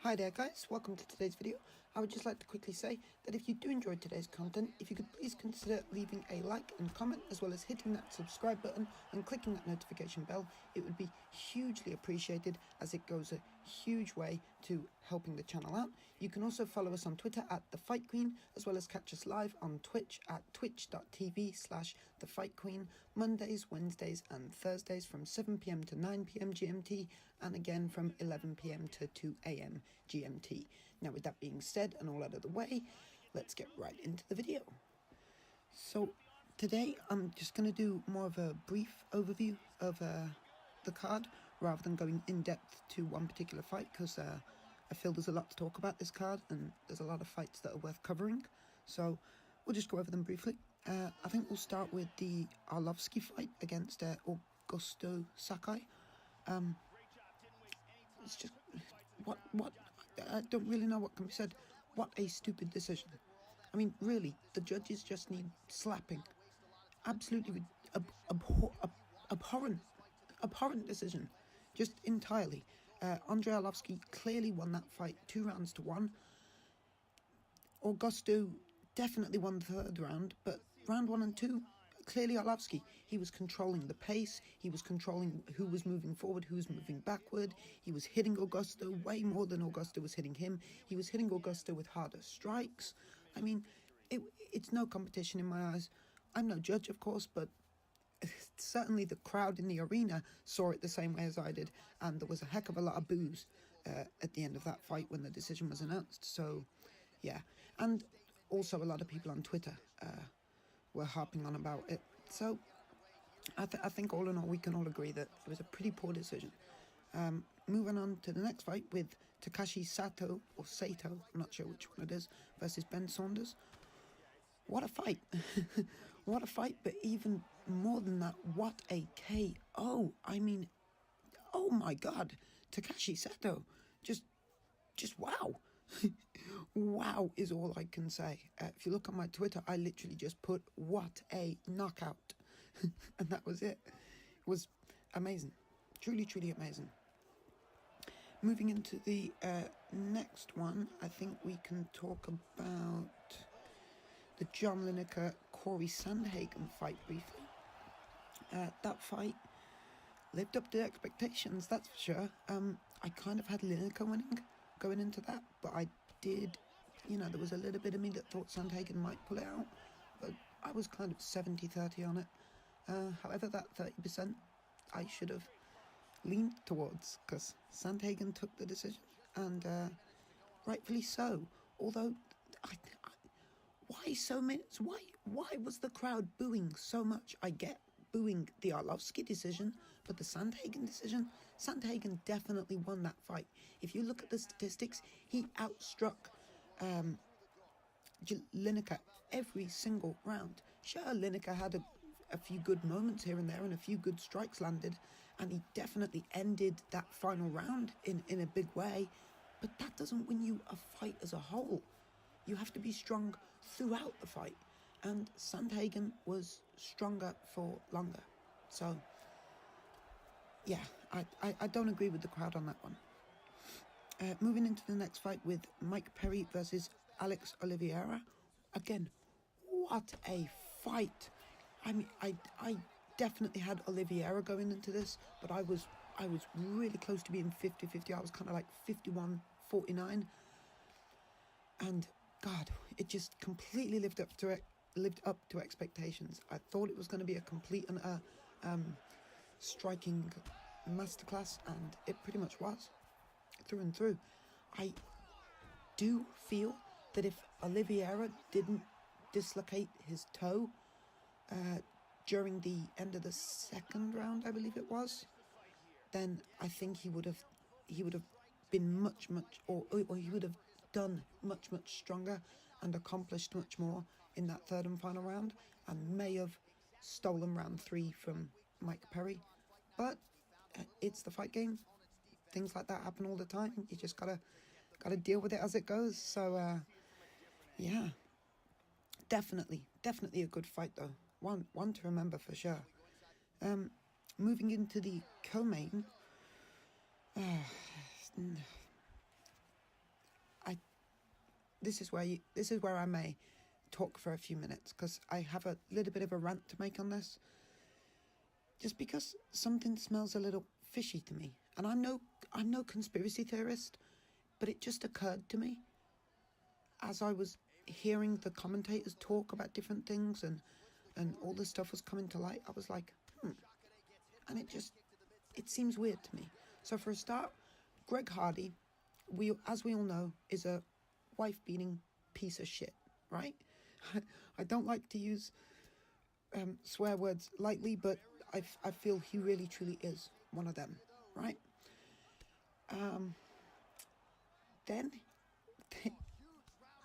Hi there guys, welcome to today's video. I would just like to quickly say that if you do enjoy today's content, if you could please consider leaving a like and comment, as well as hitting that subscribe button and clicking that notification bell. It would be hugely appreciated, as it goes a huge way to helping the channel out. You can also follow us on Twitter at The Fight Queen, as well as catch us live on Twitch at twitch.tv/The Fight Queen, Mondays, Wednesdays and Thursdays from 7 PM to 9 PM GMT, and again from 11 PM to 2 AM GMT. Now, with that being said and all out of the way, let's get right into the video. So today I'm just going to do more of a brief overview of the card, rather than going in depth to one particular fight, because I feel there's a lot to talk about this card and there's a lot of fights that are worth covering. So we'll just go over them briefly. I think we'll start with the Arlovski fight against Augusto Sakai. It's just what I don't really know what can be said. What a stupid decision. I mean, really, the judges just need slapping. Absolutely abhorrent decision, just entirely. Andrei Arlovski clearly won that fight 2 rounds to 1. Augusto definitely won the third round, but round 1 and 2, clearly Arlovski. He was controlling the pace, he was controlling who was moving forward, who was moving backward. He was hitting Augusto way more than Augusto was hitting him. He was hitting Augusto with harder strikes. I mean, it's no competition in my eyes. I'm no judge, of course, but certainly the crowd in the arena saw it the same way as I did, and there was a heck of a lot of boos at the end of that fight when the decision was announced. So, yeah. And also a lot of people on Twitter were harping on about it. So I think all in all we can all agree that it was a pretty poor decision. Moving on to the next fight with Takashi Sato, or Sato, I'm not sure which one it is, versus Ben Saunders. What a fight. What a fight, but even more than that, what a KO. I mean, oh my god, Takashi Sato, just wow. Wow is all I can say. If you look on my Twitter, I literally just put, what a knockout. And that was it. It was amazing. Truly, truly amazing. Moving into the next one, I think we can talk about the John Lineker-Corey Sandhagen fight briefly. That fight lived up to expectations, that's for sure. I kind of had Lineker winning going into that, but I did, there was a little bit of me that thought Sandhagen might pull it out, but I was kind of 70-30 on it. However, that 30% I should have leaned towards, because Sandhagen took the decision, and rightfully so. Although, why so many? Why was the crowd booing so much? I get booing the Arlovski decision, but the Sandhagen decision, Sandhagen definitely won that fight. If you look at the statistics, he outstruck Lineker every single round. Sure, Lineker had a few good moments here and there, and a few good strikes landed, and he definitely ended that final round in a big way, but that doesn't win you a fight as a whole. You have to be strong throughout the fight, and Sandhagen was stronger for longer. So, yeah, I don't agree with the crowd on that one. Moving into the next fight with Mike Perry versus Alex Oliveira. Again, what a fight. I mean, I definitely had Oliveira going into this, but I was really close to being 50-50. I was kind of like 51-49. And God, it just completely lived up to expectations. I thought it was going to be a complete and striking masterclass, and it pretty much was, through and through. I do feel that if Oliveira didn't dislocate his toe during the end of the second round, I believe it was, then I think he would have been much, or he would have done much stronger and accomplished much more in that third and final round, and may have stolen round 3 from Mike Perry. But it's the fight game. Things like that happen all the time. You just gotta deal with it as it goes. So yeah, definitely a good fight though. One to remember for sure. Moving into the co-main, this is where I may talk for a few minutes, because I have a little bit of a rant to make on this. Just because something smells a little fishy to me, and I'm no conspiracy theorist, but it just occurred to me as I was hearing the commentators talk about different things and all this stuff was coming to light. I was like, and it seems weird to me. So for a start, Greg Hardy, as we all know, is a wife-beating piece of shit, right? I don't like to use swear words lightly, but I feel he really truly is one of them, right? Then,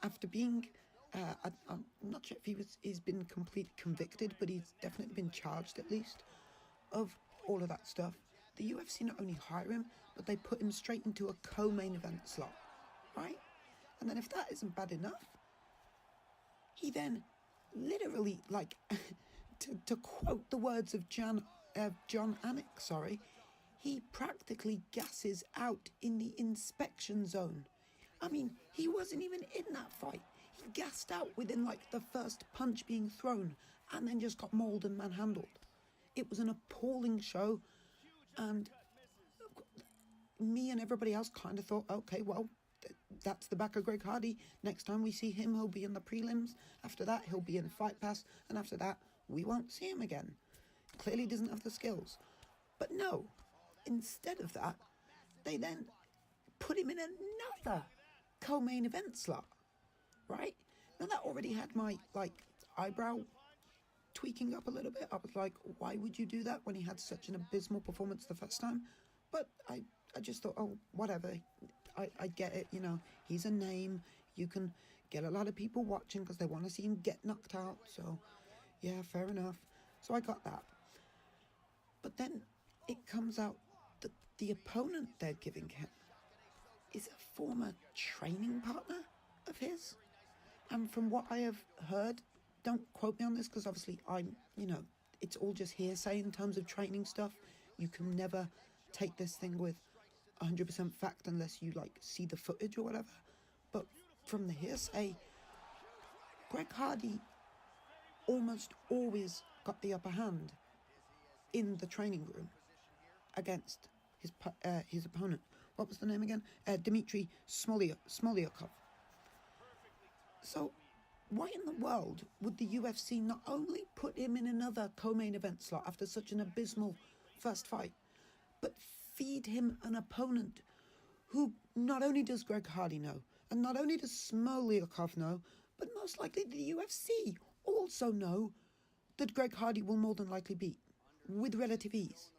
after being, I'm not sure if he's been completely convicted, but he's definitely been charged at least of all of that stuff. The UFC not only hire him, but they put him straight into a co-main event slot, right? And then if that isn't bad enough, he then literally, like, to quote the words of John Anik, he practically gasses out in the inspection zone. I mean, he wasn't even in that fight. He gassed out within, like, the first punch being thrown and then just got mauled and manhandled. It was an appalling show, and me and everybody else kind of thought, okay, well, that's the back of Greg Hardy. Next time we see him, he'll be in the prelims. After that, he'll be in Fight Pass. And after that, we won't see him again. Clearly doesn't have the skills. But no, instead of that, they then put him in another co-main event slot, right? Now, that already had my, eyebrow tweaking up a little bit. I was like, why would you do that when he had such an abysmal performance the first time? But I just thought, oh, whatever. I get it, he's a name. You can get a lot of people watching because they want to see him get knocked out. So, yeah, fair enough. So I got that. But then it comes out that the opponent they're giving him is a former training partner of his. And from what I have heard, don't quote me on this because obviously it's all just hearsay in terms of training stuff. You can never take this thing with 100% fact unless you see the footage or whatever. But from the hearsay, Greg Hardy almost always got the upper hand in the training room against his opponent. What was the name again? Dmitry Smolyakov. So why in the world would the UFC not only put him in another co-main event slot after such an abysmal first fight, but feed him an opponent who not only does Greg Hardy know, and not only does Smolyakov know, but most likely the UFC also know that Greg Hardy will more than likely beat, with relative ease,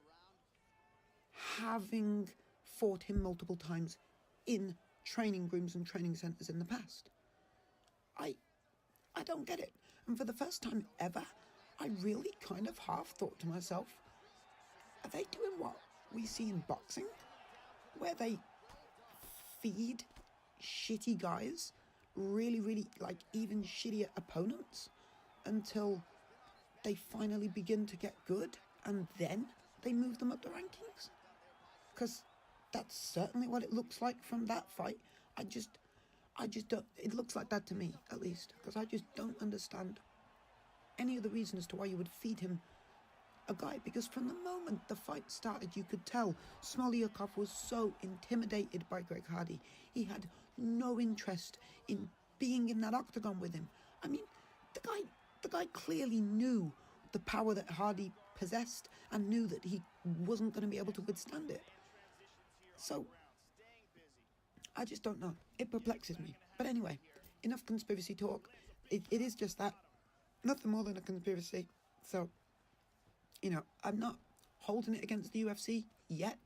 having fought him multiple times in training rooms and training centres in the past. I don't get it. And for the first time ever, I really kind of half thought to myself, are they doing what we see in boxing, where they feed shitty guys really, really, even shittier opponents until they finally begin to get good and then they move them up the rankings? Because that's certainly what it looks like from that fight. I just don't, it looks like that to me, at least, because I just don't understand any of the reason as to why you would feed him a guy, because from the moment the fight started, you could tell Smolyakov was so intimidated by Greg Hardy. He had no interest in being in that octagon with him. I mean, the guy clearly knew the power that Hardy possessed and knew that he wasn't going to be able to withstand it. So I just don't know. It perplexes me. But anyway, enough conspiracy talk. It is just that. Nothing more than a conspiracy. So, I'm not holding it against the UFC yet.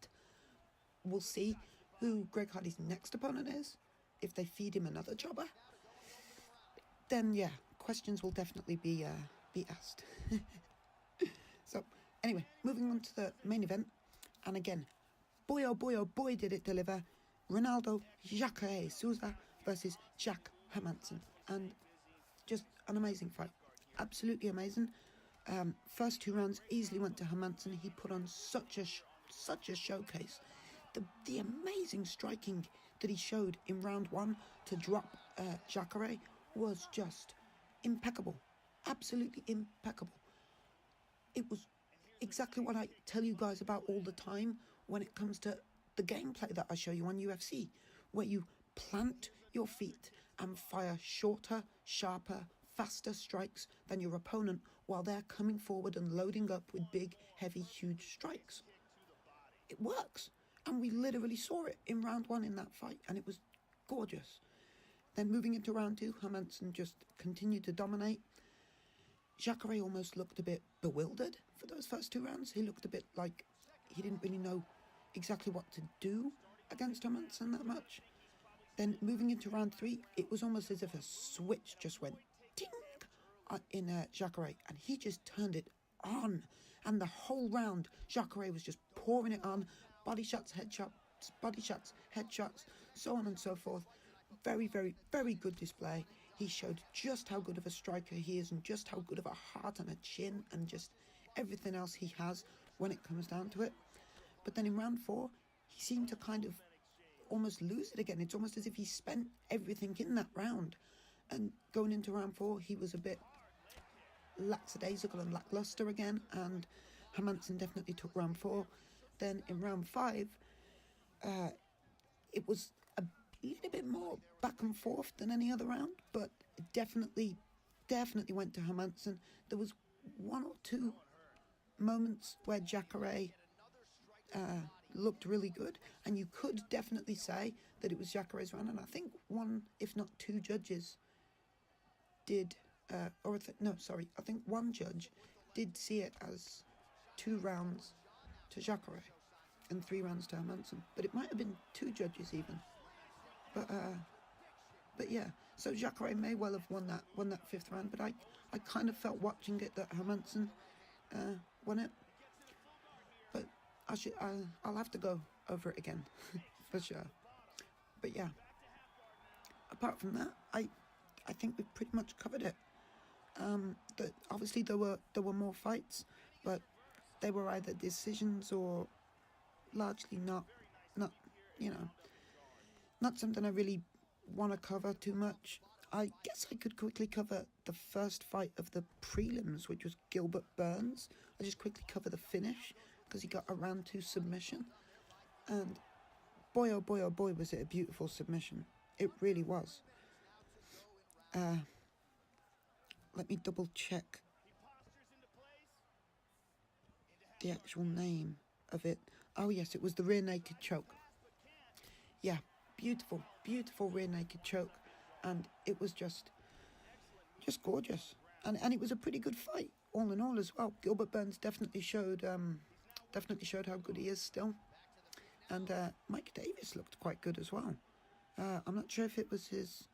We'll see who Greg Hardy's next opponent is. If they feed him another jobber, then yeah, questions will definitely be asked. So, anyway, moving on to the main event. And again, boy oh boy did it deliver. Ronaldo Jacare Souza versus Hermansson. And just an amazing fight. Absolutely amazing. First 2 rounds easily went to Hermansson. He put on such a showcase. the amazing striking that he showed in round 1 to drop Jacare was just impeccable. Absolutely impeccable. It was exactly what I tell you guys about all the time when it comes to the gameplay that I show you on UFC, where you plant your feet and fire shorter, sharper, faster strikes than your opponent while they're coming forward and loading up with big, heavy, huge strikes. It works. And we literally saw it in round 1 in that fight, and it was gorgeous. Then moving into round 2, Hermansson just continued to dominate. Jacare almost looked a bit bewildered for those first 2 rounds. He looked a bit like he didn't really know exactly what to do against Hermansson that much. Then moving into round 3, it was almost as if a switch just went ding in Jacare, and he just turned it on. And the whole round, Jacare was just pouring it on. Body shots, headshots, so on and so forth. Very, very, very good display. He showed just how good of a striker he is and just how good of a heart and a chin and just everything else he has when it comes down to it. But then in round 4, he seemed to kind of almost lose it again. It's almost as if he spent everything in that round. And going into round 4, he was a bit lackadaisical and lackluster again, and Hermansson definitely took round 4. Then in round 5, it was a little bit more back and forth than any other round, but it definitely went to Hermansson. There was 1 or 2 moments where Jacare looked really good, and you could definitely say that it was Jacare's round, and I think 1, if not 2 judges did, I think 1 judge did see it as 2 rounds to Jacare and 3 rounds to Hermansson, but it might have been 2 judges even. But yeah, so Jacare may well have won that 5th round, but I kind of felt watching it that Hermansson won it. But I'll have to go over it again for sure. But yeah, apart from that, I think we've pretty much covered it. That obviously there were more fights, but they were either decisions or largely not something I really want to cover too much. I guess I could quickly cover the first fight of the prelims, which was Gilbert Burns. I'll just quickly cover the finish because he got a round 2 submission, and boy oh boy was it a beautiful submission. It really was. Let me double check the actual name of it. Oh yes, it was the rear naked choke. Yeah, beautiful rear naked choke, and it was just gorgeous. And it was a pretty good fight, all in all as well. Gilbert Burns definitely showed how good he is still. And Mike Davis looked quite good as well. I'm not sure if it was his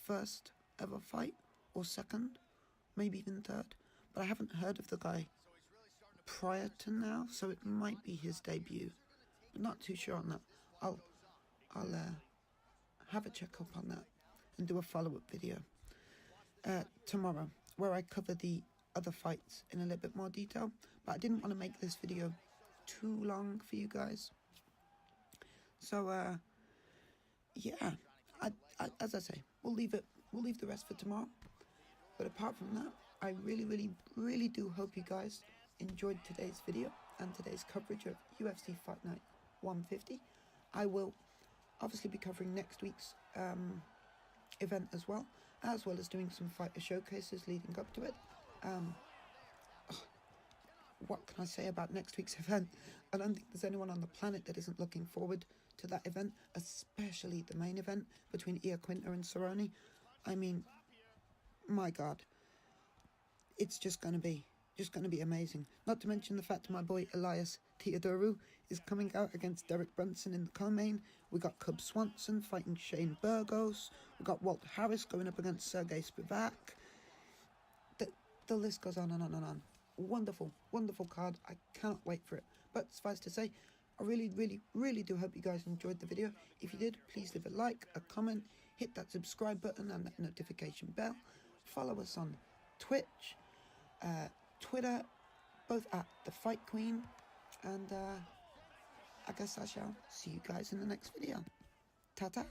first ever fight or second, maybe even third, but I haven't heard of the guy prior to now, so it might be his debut. I'm not too sure on that. I'll have a check up on that and do a follow-up video tomorrow where I cover the other fights in a little bit more detail, but I didn't want to make this video too long for you guys. So yeah, as I say, we'll leave the rest for tomorrow. But apart from that, I really do hope you guys enjoyed today's video and today's coverage of UFC Fight Night 150. I will obviously be covering next week's event as well as doing some fighter showcases leading up to it. What can I say about next week's event? I don't think there's anyone on the planet that isn't looking forward to that event, especially the main event between Iaquinta and Cerrone. I mean, my God, it's just going to be amazing. Not to mention the fact that my boy Elias Theodorou is coming out against Derek Brunson in the co-main. We got Cub Swanson fighting Shane Burgos. We got Walt Harris going up against Sergey Spivak. The list goes on and on and on. Wonderful card. I cannot wait for it. But suffice to say, I really do hope you guys enjoyed the video. If you did, please leave a like, a comment, hit that subscribe button and that notification bell. Follow us on Twitch, Twitter, both at The Fight Queen. And I I guess I shall see you guys in the next video. Ta-ta.